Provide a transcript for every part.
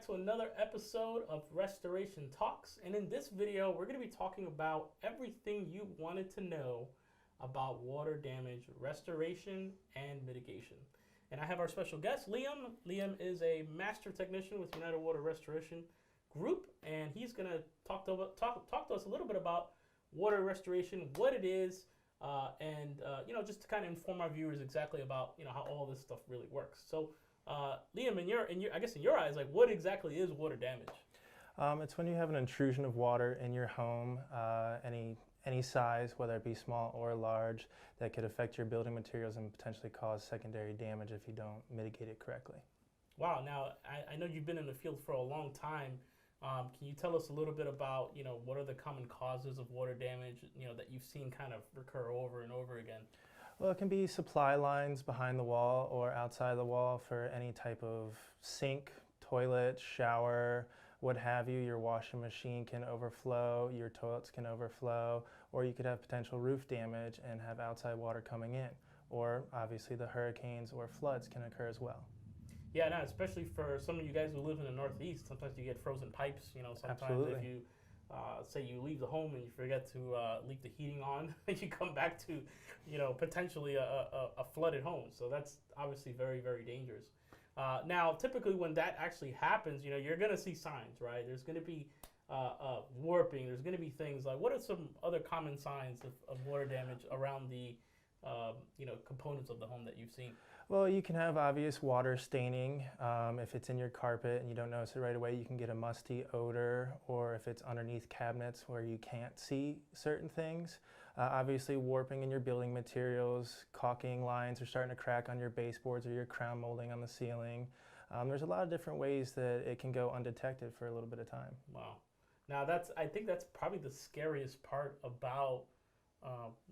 to another episode of Restoration Talks. And in this video, we're going to be talking about everything you wanted to know about water damage restoration and mitigation. And I have our special guest, Liam. Liam is a master technician with United Water Restoration Group, and he's going to talk to us a little bit about water restoration, what it is, and just to kind of inform our viewers exactly about how all this stuff really works. So, Liam, in your I guess in your eyes, like, what exactly is water damage? It's when you have an intrusion of water in your home, any size, whether it be small or large, that could affect your building materials and potentially cause secondary damage if you don't mitigate it correctly. Wow. Now, I know you've been in the field for a long time. Can you tell us a little bit about, what are the common causes of water damage, that you've seen kind of recur over and over again? Well, it can be supply lines behind the wall or outside the wall for any type of sink, toilet, shower, what have you. Your washing machine can overflow, your toilets can overflow, or you could have potential roof damage and have outside water coming in. Or obviously the hurricanes or floods can occur as well. Yeah, no, especially for some of you guys who live in the Northeast, sometimes you get frozen pipes. Sometimes Absolutely. if you say you leave the home and you forget to leave the heating on, you come back to, potentially a flooded home. So that's obviously very, very dangerous. Now, typically when that actually happens, you're going to see signs, right? There's going to be warping. There's going to be things like, what are some other common signs of water damage around the, components of the home that you've seen? Well, you can have obvious water staining. If it's in your carpet and you don't notice it right away, you can get a musty odor, or if it's underneath cabinets where you can't see certain things. Obviously, warping in your building materials, caulking lines are starting to crack on your baseboards or your crown molding on the ceiling. There's a lot of different ways that it can go undetected for a little bit of time. Wow. Now, I think that's probably the scariest part about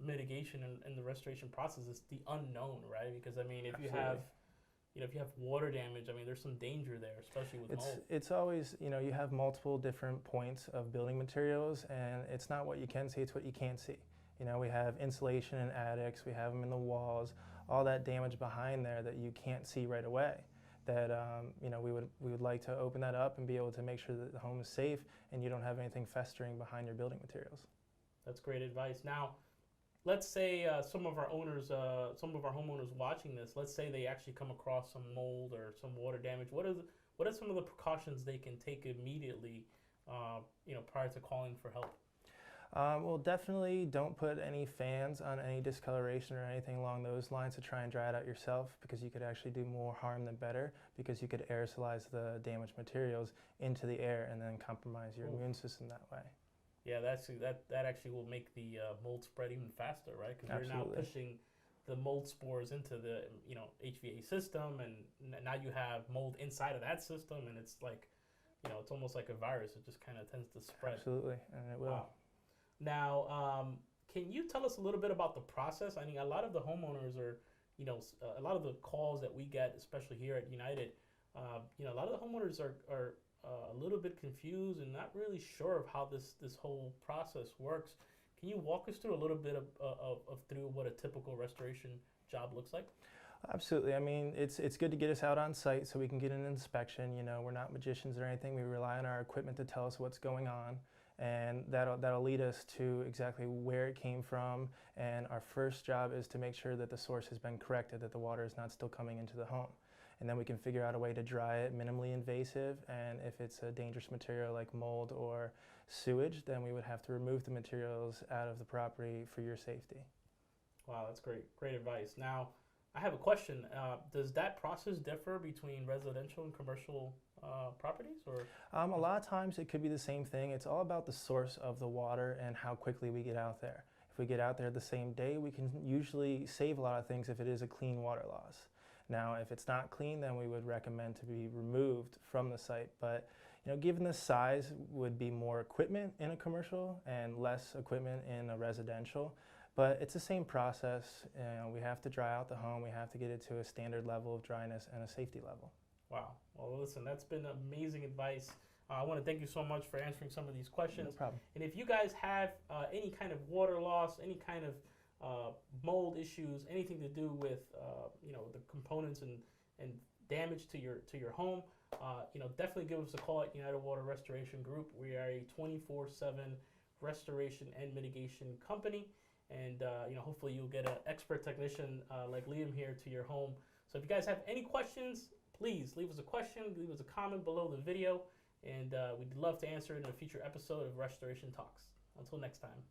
mitigation and the restoration process is the unknown, right? Because if Absolutely. you have water damage, there's some danger there, especially with mold. It's always, you have multiple different points of building materials, and it's not what you can see, it's what you can't see. We have insulation in attics, we have them in the walls, all that damage behind there that you can't see right away. That we would like to open that up and be able to make sure that the home is safe and you don't have anything festering behind your building materials. That's great advice. Now, let's say some of our homeowners watching this, let's say they actually come across some mold or some water damage. What are some of the precautions they can take immediately, prior to calling for help? Well, definitely don't put any fans on any discoloration or anything along those lines to try and dry it out yourself, because you could actually do more harm than better, because you could aerosolize the damaged materials into the air and then compromise your immune system that way. Yeah, that actually will make the mold spread even faster, right? Because you're now pushing the mold spores into the HVA system, and now you have mold inside of that system, and it's like, it's almost like a virus. It just kind of tends to spread. Absolutely, and it will. Wow. Now, can you tell us a little bit about the process? A lot of the homeowners are, a lot of the calls that we get, especially here at United, a lot of the homeowners are a little bit confused and not really sure of how this whole process works. Can you walk us through a little bit of through what a typical restoration job looks like? Absolutely. It's good to get us out on site so we can get an inspection. We're not magicians or anything. We rely on our equipment to tell us what's going on, and that'll lead us to exactly where it came from. And our first job is to make sure that the source has been corrected, that the water is not still coming into the home. And then we can figure out a way to dry it minimally invasive, and if it's a dangerous material like mold or sewage, then we would have to remove the materials out of the property for your safety. Wow, that's great advice. Now, I have a question. Does that process differ between residential and commercial properties? Or a lot of times it could be the same thing. It's all about the source of the water and how quickly we get out there. If we get out there the same day, we can usually save a lot of things if it is a clean water loss. Now, if it's not clean, then we would recommend to be removed from the site. But given the size, would be more equipment in a commercial and less equipment in a residential. But it's the same process. We have to dry out the home. We have to get it to a standard level of dryness and a safety level. Wow. Well, listen, that's been amazing advice. I want to thank you so much for answering some of these questions. No problem. And if you guys have any kind of water loss, any kind of mold issues, anything to do with the components and damage to your home, definitely give us a call at United Water Restoration Group. We are a 24/7 restoration and mitigation company. And hopefully you'll get an expert technician like Liam here to your home. So if you guys have any questions, please leave us a question, leave us a comment below the video, and we'd love to answer it in a future episode of Restoration Talks. Until next time.